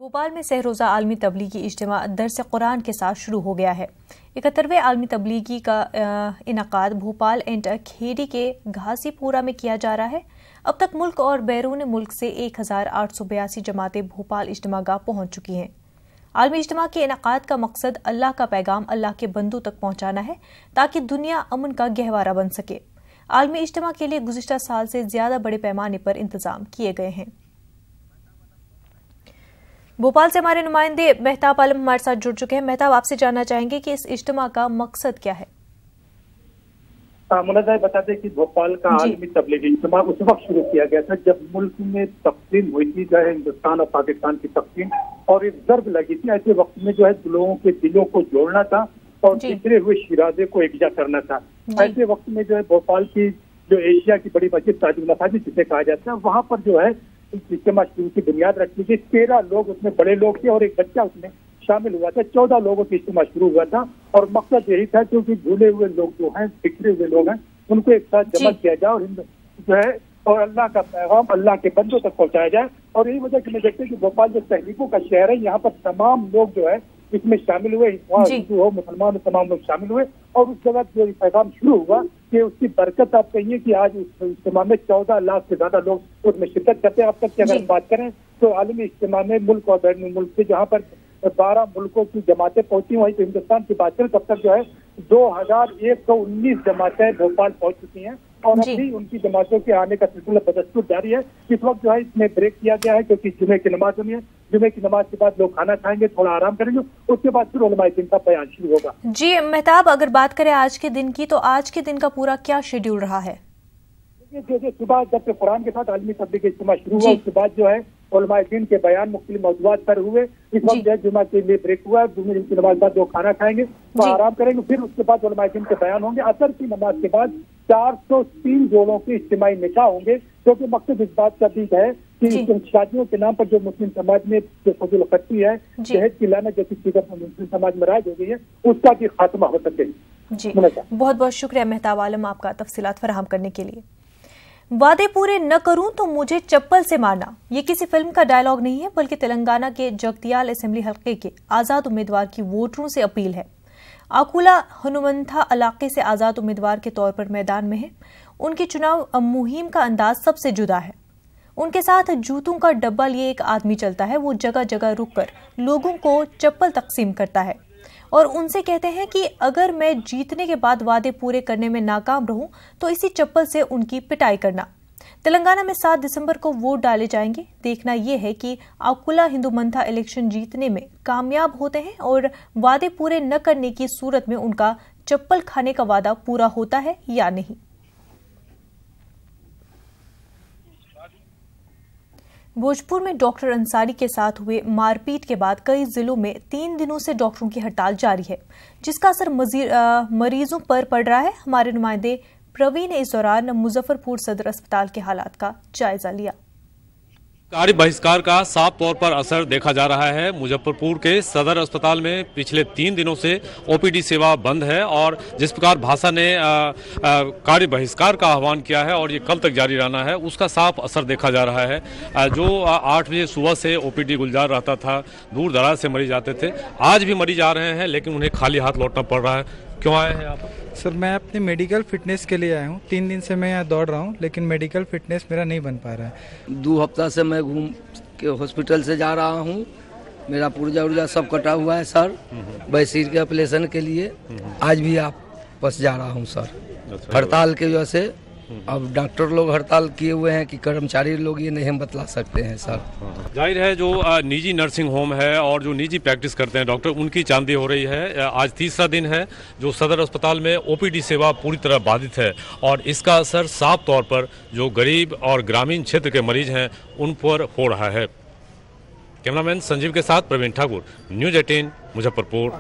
भोपाल में सहरोज़ा आलमी तबलीगी इज्तिमा दर्स कुरान के साथ शुरू हो गया है। 71वें आलमी तबलीगी का इनकाद भोपाल एंड खेड़ी के घासीपुरा में किया जा रहा है। अब तक मुल्क और बैरून मुल्क से 1882 जमातें भोपाल इज्तिमागाह पहुंच चुकी हैं। आलमी इज्तिमा के इनकाद का मकसद अल्लाह का पैगाम अल्लाह के बंदों तक पहुंचाना है ताकि दुनिया अमन का गहवारा बन सके। आलमी इज्तिमा के लिए गुज़िश्ता साल से ज्यादा बड़े पैमाने पर इंतजाम किए गए हैं। भोपाल से हमारे नुमाइंदे मेहताब आलम हमारे साथ जुड़ चुके हैं। मेहताब, आपसे जानना चाहेंगे कि इस इज्तिमा का मकसद क्या है? मुन्ना बता दें कि भोपाल का आलमी तबलीगी इज्तिमा उस वक्त शुरू किया गया था जब मुल्क में तकसीम हुई थी, हिंदुस्तान और पाकिस्तान की तकसीम, और एक जर्ब लगी थी। ऐसे वक्त में लोगों के दिलों को जोड़ना था और बिखरे हुए शिराजे को एकजा करना था। ऐसे वक्त में भोपाल की जो एशिया की बड़ी मस्जिद ताजुल मसाजिद जिसे कहा जाता है, वहाँ पर इस इज्तिमा शुरू की बुनियाद रखी गई। 13 लोग उसमें बड़े लोग थे और एक बच्चा उसमें शामिल हुआ था। 14 लोगों का इज्तिमा शुरू हुआ था और मकसद यही था क्योंकि भूले हुए लोग जो हैं, बिखरे हुए लोग हैं, उनको एक साथ जमा किया जाए और अल्लाह का पैगाम अल्लाह के बंदों तक पहुंचाया जाए। और यही वजह से देखते हैं कि भोपाल जो तहरीकों का शहर है, यहाँ पर तमाम लोग इसमें शामिल हुए, हिंदू हो मुसलमान तमाम लोग शामिल हुए और उस जगह जो पैगाम शुरू हुआ कि उसकी बरकत आप कहिए कि आज उस इज्तिमा में 14 लाख से ज्यादा लोग उसमें शिरकत करते हैं। अब तक की अगर हम बात करें तो आलमी इज्तिमा में मुल्क और बैरून मुल्क से जहाँ पर 12 मुल्कों की जमातें पहुंची, वहीं तो हिंदुस्तान की बात करें तब तक 2119 जमातें भोपाल पहुंच चुकी हैं और अभी उनकी जमातों के आने का सिलसिला बदस्तूर जारी है। इस वक्त इसमें ब्रेक किया गया है क्योंकि जुमे की नमाज होनी है। जुमे की नमाज के बाद लोग खाना खाएंगे, थोड़ा आराम करेंगे, उसके बाद फिर उलमाए दिन का बयान शुरू होगा। जी मेहताब, अगर बात करें आज के दिन की, तो आज के दिन का पूरा क्या शेड्यूल रहा है? जो सुबह जब कुरान के साथ आलमी तबलीगी इज्तिमा शुरू हुआ, उसके बाद उलमाए दिन के बयान मुख्तलिफ मौज़ूआत पर हुए। इस वक्त जुमा के लिए ब्रेक हुआ। जुमे की नमाज बाद जो खाना खाएंगे तो आराम करेंगे, फिर उसके बाद उलमाए दिन के बयान होंगे। असर की नमाज के बाद 403 जोड़ों के इज्तिमाई निकाह होंगे, क्योंकि मकसद इस बात का भी है कि शादियों के नाम पर जो मुस्लिम समाज में जो फजूल खर्ची है, दहेज की लानत जैसी चीजें मुस्लिम समाज में राज हो गई है, उसका भी खात्मा हो सके। जी बहुत बहुत शुक्रिया मेहताब आलम आपका तफसीलात फराहम करने के लिए। वादे पूरे न करूं तो मुझे चप्पल से मारना, ये किसी फिल्म का डायलॉग नहीं है, बल्कि तेलंगाना के जगतियाल असेंबली हल्के के आजाद उम्मीदवार की वोटरों से अपील है। आकुला हनुमंथा इलाके से आजाद उम्मीदवार के तौर पर मैदान में है। उनकी चुनाव मुहिम का अंदाज सबसे जुदा है। उनके साथ जूतों का डब्बा लिए एक आदमी चलता है। वो जगह जगह रुककर लोगों को चप्पल तकसीम करता है और उनसे कहते हैं कि अगर मैं जीतने के बाद वादे पूरे करने में नाकाम रहूं तो इसी चप्पल से उनकी पिटाई करना। तेलंगाना में 7 दिसंबर को वोट डाले जाएंगे। देखना यह है कि आकुला हिंदुमंथा इलेक्शन जीतने में कामयाब होते हैं और वादे पूरे न करने की सूरत में उनका चप्पल खाने का वादा पूरा होता है या नहीं। भोजपुर में डॉक्टर अंसारी के साथ हुए मारपीट के बाद कई जिलों में 3 दिनों से डॉक्टरों की हड़ताल जारी है, जिसका असर मरीजों पर पड़ रहा है। हमारे नुमाइंदे प्रवीण ने इस दौरान मुजफ्फरपुर सदर अस्पताल के हालात का जायजा लिया। कार्य बहिष्कार का साफ तौर पर असर देखा जा रहा है। मुजफ्फरपुर के सदर अस्पताल में पिछले 3 दिनों से ओपीडी सेवा बंद है और जिस प्रकार भाषा ने कार्य बहिष्कार का आह्वान किया है और ये कल तक जारी रहना है, उसका साफ असर देखा जा रहा है। जो 8 बजे सुबह से ओपीडी गुलजार रहता था, दूर दराज से मरीज आते थे, आज भी मरीज आ रहे हैं लेकिन उन्हें खाली हाथ लौटना पड़ रहा है। क्यों आए हैं आप? सर मैं अपने मेडिकल फिटनेस के लिए आया हूँ। 3 दिन से मैं यहाँ दौड़ रहा हूँ लेकिन मेडिकल फिटनेस मेरा नहीं बन पा रहा है। 2 हफ्ता से मैं घूम के हॉस्पिटल से जा रहा हूँ। मेरा पुर्जा सब कटा हुआ है सर, बसीर के ऑपरेशन के लिए। आज भी वापस जा रहा हूँ सर, हड़ताल की वजह से। अब डॉक्टर लोग हड़ताल किए हुए हैं कि कर्मचारी लोग ये नहीं हम बतला सकते हैं सर। जाहिर है जो निजी नर्सिंग होम है और जो निजी प्रैक्टिस करते हैं डॉक्टर, उनकी चांदी हो रही है। आज तीसरा दिन है जो सदर अस्पताल में ओपीडी सेवा पूरी तरह बाधित है और इसका असर साफ तौर पर जो गरीब और ग्रामीण क्षेत्र के मरीज हैं उन पर हो रहा है। कैमरामैन संजीव के साथ प्रवीण ठाकुर, न्यूज़ 18 मुजफ्फरपुर।